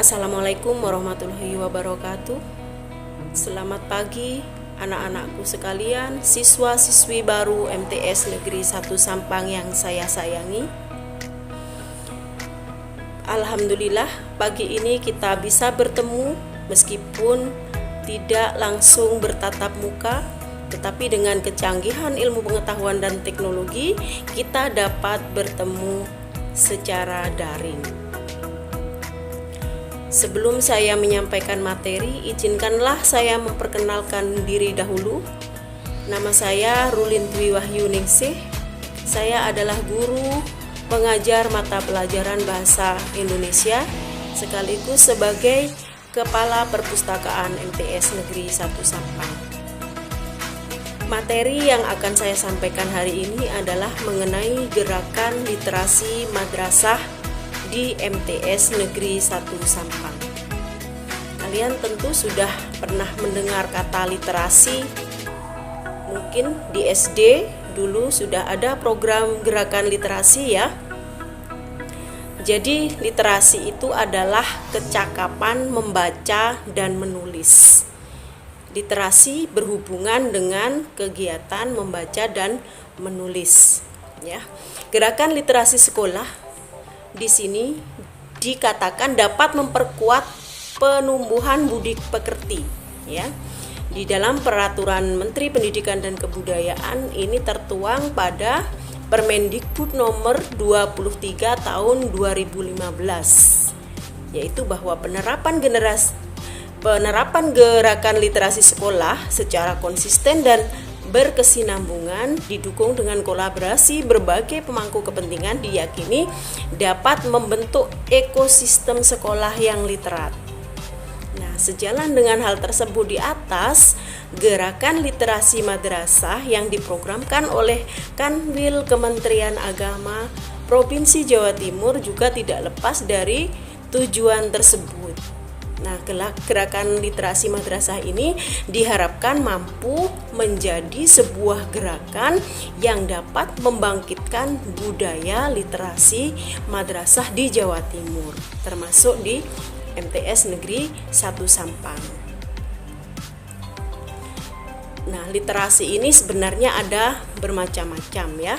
Assalamualaikum warahmatullahi wabarakatuh. Selamat pagi anak-anakku sekalian, siswa-siswi baru MTS Negeri 1 Sampang yang saya sayangi. Alhamdulillah pagi ini kita bisa bertemu meskipun tidak langsung bertatap muka, tetapi dengan kecanggihan ilmu pengetahuan dan teknologi kita dapat bertemu secara daring. Sebelum saya menyampaikan materi, izinkanlah saya memperkenalkan diri dahulu. Nama saya Rulin Dwi Wahyu Ningsih. Saya adalah guru pengajar mata pelajaran Bahasa Indonesia sekaligus sebagai Kepala Perpustakaan MTS Negeri 1 Sampang. Materi yang akan saya sampaikan hari ini adalah mengenai gerakan literasi madrasah di MTS Negeri 1 Sampang. Kalian tentu sudah pernah mendengar kata literasi. Mungkin di SD dulu sudah ada program gerakan literasi ya. Jadi literasi itu adalah kecakapan membaca dan menulis. Literasi berhubungan dengan kegiatan membaca dan menulis ya. Gerakan literasi sekolah di sini dikatakan dapat memperkuat penumbuhan budi pekerti ya. Di dalam peraturan Menteri Pendidikan dan Kebudayaan ini tertuang pada Permendikbud nomor 23 tahun 2015, yaitu bahwa penerapan gerakan literasi sekolah secara konsisten dan berkesinambungan didukung dengan kolaborasi berbagai pemangku kepentingan diyakini dapat membentuk ekosistem sekolah yang literat. Nah, sejalan dengan hal tersebut di atas, gerakan literasi madrasah yang diprogramkan oleh Kanwil Kementerian Agama Provinsi Jawa Timur juga tidak lepas dari tujuan tersebut. Nah, gerakan literasi madrasah ini diharapkan mampu menjadi sebuah gerakan yang dapat membangkitkan budaya literasi madrasah di Jawa Timur, termasuk di MTS Negeri 1 Sampang. Nah, literasi ini sebenarnya ada bermacam-macam ya.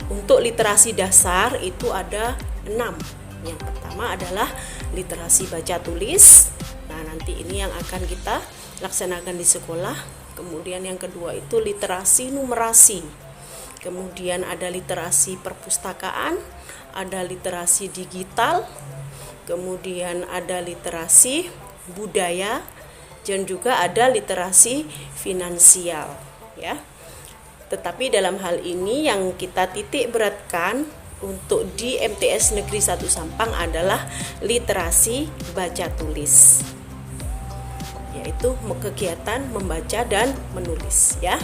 Untuk literasi dasar itu ada 6. Yang pertama adalah literasi baca tulis. Nah, nanti ini yang akan kita laksanakan di sekolah. Kemudian yang kedua itu literasi numerasi. Kemudian ada literasi perpustakaan, ada literasi digital, kemudian ada literasi budaya, dan juga ada literasi finansial ya. Tetapi dalam hal ini yang kita titik beratkan untuk di MTS Negeri 1 Sampang adalah literasi baca tulis, yaitu kegiatan membaca dan menulis ya.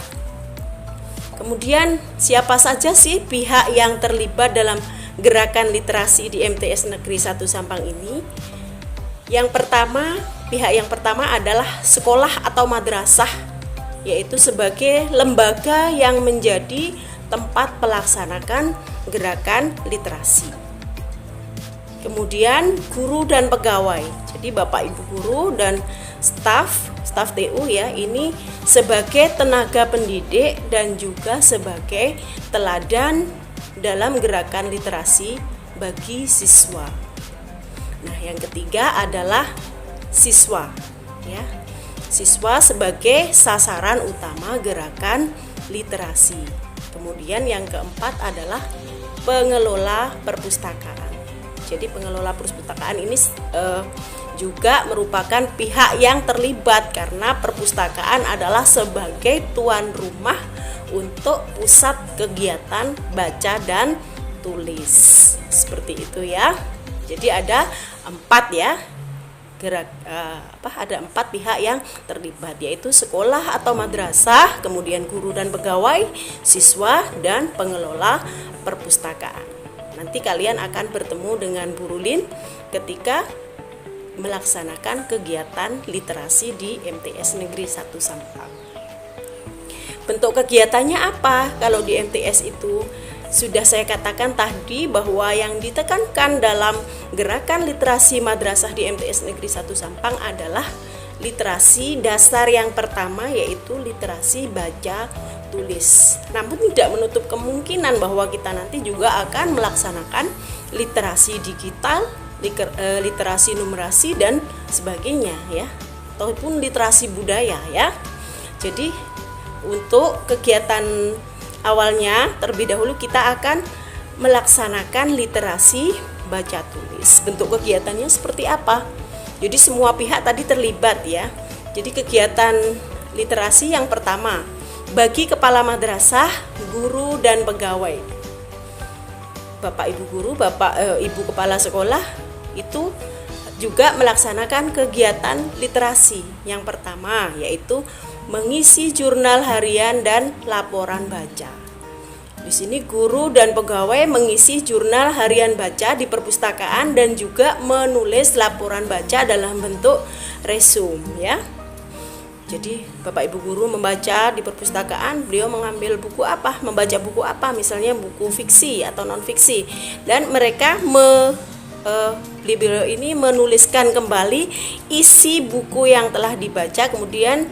Kemudian siapa saja sih pihak yang terlibat dalam gerakan literasi di MTS Negeri 1 Sampang ini? Pihak yang pertama adalah sekolah atau madrasah, yaitu sebagai lembaga yang menjadi tempat pelaksanakan gerakan literasi. Kemudian guru dan pegawai. Jadi Bapak Ibu guru dan staf TU ya, ini sebagai tenaga pendidik dan juga sebagai teladan dalam gerakan literasi bagi siswa. Nah, yang ketiga adalah siswa ya. Siswa sebagai sasaran utama gerakan literasi. Kemudian yang keempat adalah pengelola perpustakaan. Jadi pengelola perpustakaan ini juga merupakan pihak yang terlibat karena perpustakaan adalah sebagai tuan rumah untuk pusat kegiatan baca dan tulis. Seperti itu ya. Jadi ada 4 ya. Ada 4 pihak yang terlibat, yaitu sekolah atau madrasah, kemudian guru dan pegawai, siswa, dan pengelola perpustakaan. Nanti kalian akan bertemu dengan Bu Rulin ketika melaksanakan kegiatan literasi di MTS Negeri 1 Sampang. Bentuk kegiatannya apa? Kalau di MTS itu sudah saya katakan tadi bahwa yang ditekankan dalam gerakan literasi madrasah di MTS Negeri 1 Sampang adalah literasi dasar yang pertama, yaitu literasi baca tulis. Namun tidak menutup kemungkinan bahwa kita nanti juga akan melaksanakan literasi digital, literasi numerasi dan sebagainya ya, ataupun literasi budaya ya. Jadi untuk kegiatan awalnya terlebih dahulu kita akan melaksanakan literasi baca tulis. Bentuk kegiatannya seperti apa? Jadi semua pihak tadi terlibat ya. Jadi kegiatan literasi yang pertama bagi kepala madrasah, guru dan pegawai. Bapak Ibu guru, Ibu kepala sekolah itu juga melaksanakan kegiatan literasi. Yang pertama yaitu mengisi jurnal harian dan laporan baca. Di sini guru dan pegawai mengisi jurnal harian baca di perpustakaan dan juga menulis laporan baca dalam bentuk resume ya. Jadi Bapak Ibu guru membaca di perpustakaan, beliau mengambil buku apa, membaca buku apa, misalnya buku fiksi atau non fiksi, dan mereka beliau ini menuliskan kembali isi buku yang telah dibaca, kemudian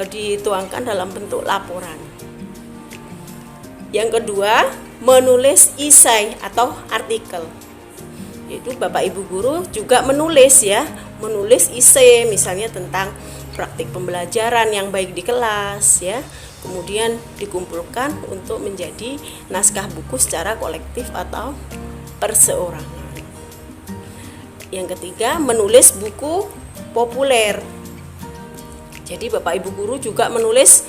dituangkan dalam bentuk laporan. Yang kedua, menulis esai atau artikel. Yaitu Bapak Ibu guru juga menulis esai misalnya tentang praktik pembelajaran yang baik di kelas ya. Kemudian dikumpulkan untuk menjadi naskah buku secara kolektif atau perseorangan. Yang ketiga, menulis buku populer. Jadi Bapak Ibu guru juga menulis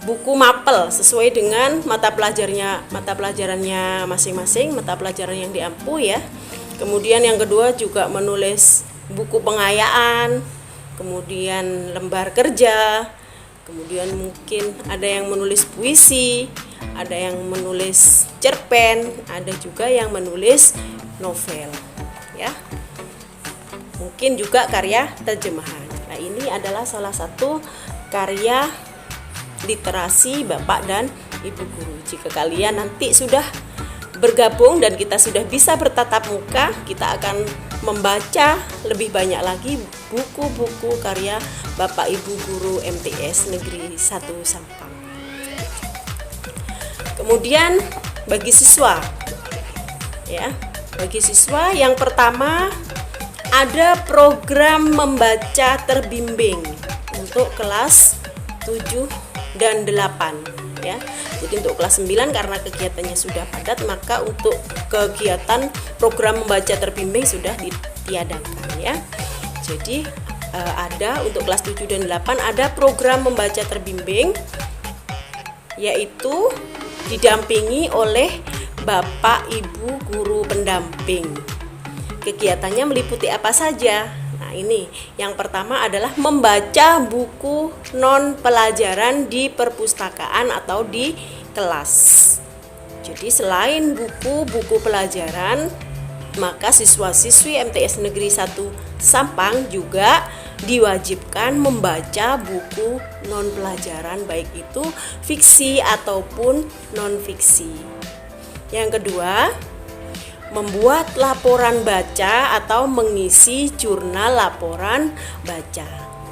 buku mapel sesuai dengan mata pelajarannya masing-masing, mata pelajaran yang diampu ya. Kemudian yang kedua juga menulis buku pengayaan, kemudian lembar kerja, kemudian mungkin ada yang menulis puisi, ada yang menulis cerpen, ada juga yang menulis novel ya. Mungkin juga karya terjemahan. Nah, ini adalah salah satu karya literasi Bapak dan Ibu guru. Jika kalian nanti sudah bergabung dan kita sudah bisa bertatap muka, kita akan membaca lebih banyak lagi buku-buku karya Bapak Ibu guru MTS Negeri 1 Sampang. Kemudian bagi siswa ya, bagi siswa yang pertama ada program membaca terbimbing untuk kelas 7 dan 8 ya. Jadi untuk kelas 9 karena kegiatannya sudah padat, maka untuk kegiatan program membaca terbimbing sudah ditiadakan ya. Jadi ada untuk kelas 7 dan 8 ada program membaca terbimbing, yaitu didampingi oleh Bapak Ibu guru pendamping. Kegiatannya meliputi apa saja? Nah, ini yang pertama adalah membaca buku non pelajaran di perpustakaan atau di kelas. Jadi selain buku-buku pelajaran, maka siswa-siswi MTS Negeri 1 Sampang juga diwajibkan membaca buku non pelajaran, baik itu fiksi ataupun non fiksi. Yang kedua, membuat laporan baca atau mengisi jurnal laporan baca.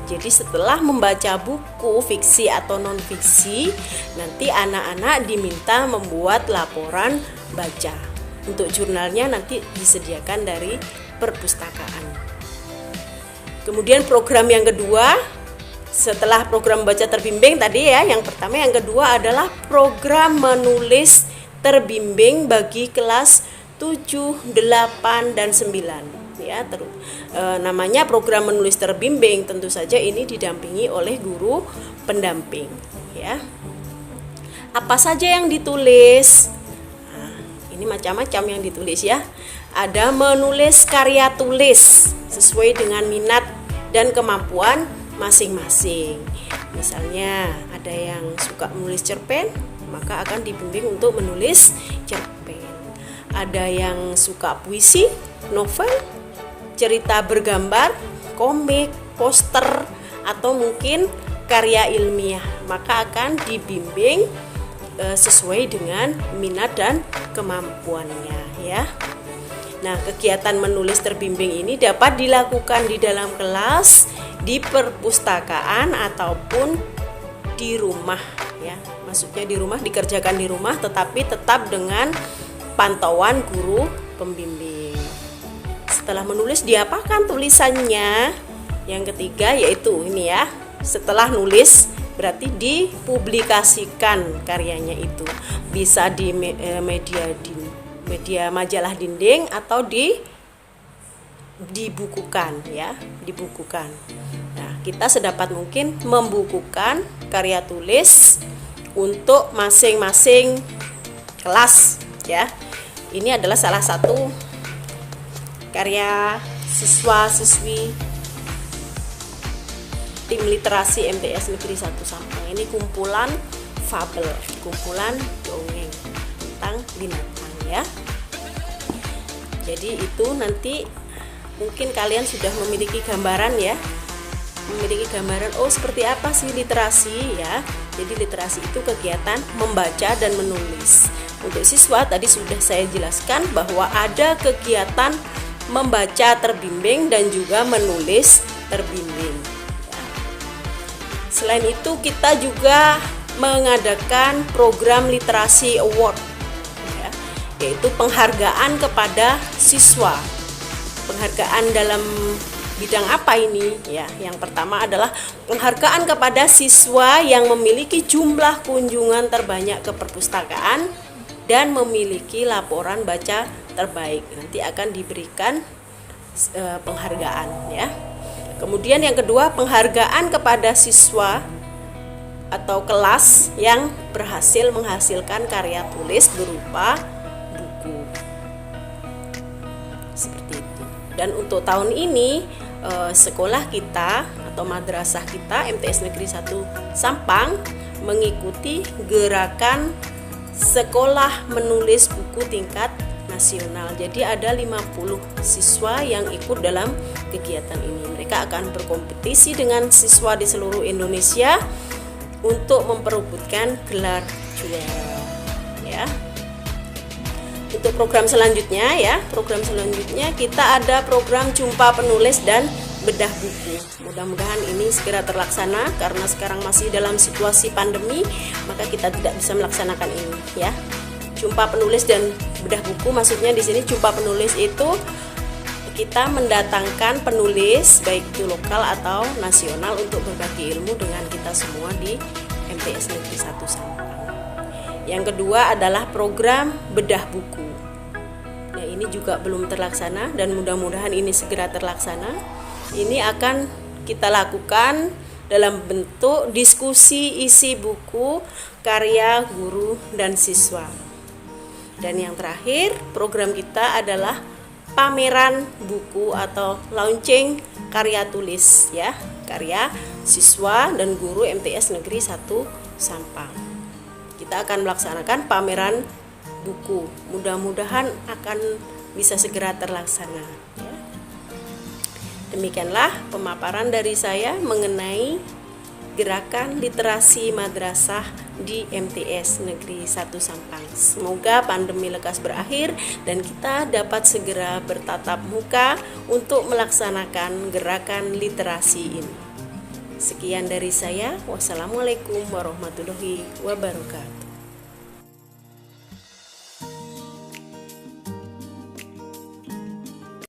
Jadi setelah membaca buku fiksi atau non fiksi, nanti anak-anak diminta membuat laporan baca. Untuk jurnalnya nanti disediakan dari perpustakaan. Kemudian program yang kedua, setelah program baca terbimbing tadi ya, yang pertama, yang kedua adalah program menulis terbimbing bagi kelas 7, 8, dan 9 ya. Namanya program menulis terbimbing, tentu saja ini didampingi oleh guru pendamping ya. Apa saja yang ditulis? Nah, ini macam-macam yang ditulis ya. Ada menulis karya tulis sesuai dengan minat dan kemampuan masing-masing. Misalnya ada yang suka menulis cerpen, maka akan dibimbing untuk menulis cerpen. Ada yang suka puisi, novel, cerita bergambar, komik, poster, atau mungkin karya ilmiah, maka akan dibimbing sesuai dengan minat dan kemampuannya ya. Nah, kegiatan menulis terbimbing ini dapat dilakukan di dalam kelas, di perpustakaan ataupun di rumah ya. Maksudnya di rumah, dikerjakan di rumah tetapi tetap dengan pantauan guru pembimbing. Setelah menulis, diapakan tulisannya? Yang ketiga yaitu ini ya. Setelah nulis berarti dipublikasikan karyanya itu. Bisa di media majalah dinding atau dibukukan ya, dibukukan. Nah, kita sedapat mungkin membukukan karya tulis untuk masing-masing kelas ya. Ini adalah salah satu karya siswa-siswi tim literasi MTS Negeri 1 Sampang. Ini kumpulan fabel, kumpulan dongeng tentang binatang ya. Jadi itu nanti mungkin kalian sudah memiliki gambaran ya, memiliki gambaran seperti apa sih literasi ya. Jadi literasi itu kegiatan membaca dan menulis. Untuk siswa tadi sudah saya jelaskan bahwa ada kegiatan membaca terbimbing dan juga menulis terbimbing. Selain itu kita juga mengadakan program literasi award ya, yaitu penghargaan kepada siswa. Penghargaan dalam bidang apa ini ya? Yang pertama adalah penghargaan kepada siswa yang memiliki jumlah kunjungan terbanyak ke perpustakaan dan memiliki laporan baca terbaik. Nanti akan diberikan penghargaan ya. Kemudian yang kedua, penghargaan kepada siswa atau kelas yang berhasil menghasilkan karya tulis berupa buku. Seperti itu. Dan untuk tahun ini sekolah kita atau madrasah kita MTS Negeri 1 Sampang mengikuti gerakan sekolah menulis buku tingkat nasional. Jadi ada 50 siswa yang ikut dalam kegiatan ini. Mereka akan berkompetisi dengan siswa di seluruh Indonesia untuk memperebutkan gelar juara ya. Untuk program selanjutnya ya, program selanjutnya kita ada program jumpa penulis dan bedah buku. Mudah-mudahan ini segera terlaksana karena sekarang masih dalam situasi pandemi, maka kita tidak bisa melaksanakan ini ya. Jumpa penulis dan bedah buku, maksudnya di sini jumpa penulis itu kita mendatangkan penulis baik itu lokal atau nasional untuk berbagi ilmu dengan kita semua di MTS Negeri 1 Sampang. Yang kedua adalah program bedah buku. Nah, ini juga belum terlaksana dan mudah-mudahan ini segera terlaksana. Ini akan kita lakukan dalam bentuk diskusi isi buku karya guru dan siswa. Dan yang terakhir, program kita adalah pameran buku atau launching karya tulis ya, karya siswa dan guru MTS Negeri 1 Sampang. Kita akan melaksanakan pameran buku. Mudah-mudahan akan bisa segera terlaksana ya. Demikianlah pemaparan dari saya mengenai gerakan literasi madrasah di MTS Negeri 1 Sampang. Semoga pandemi lekas berakhir dan kita dapat segera bertatap muka untuk melaksanakan gerakan literasi ini. Sekian dari saya. Wassalamualaikum warahmatullahi wabarakatuh.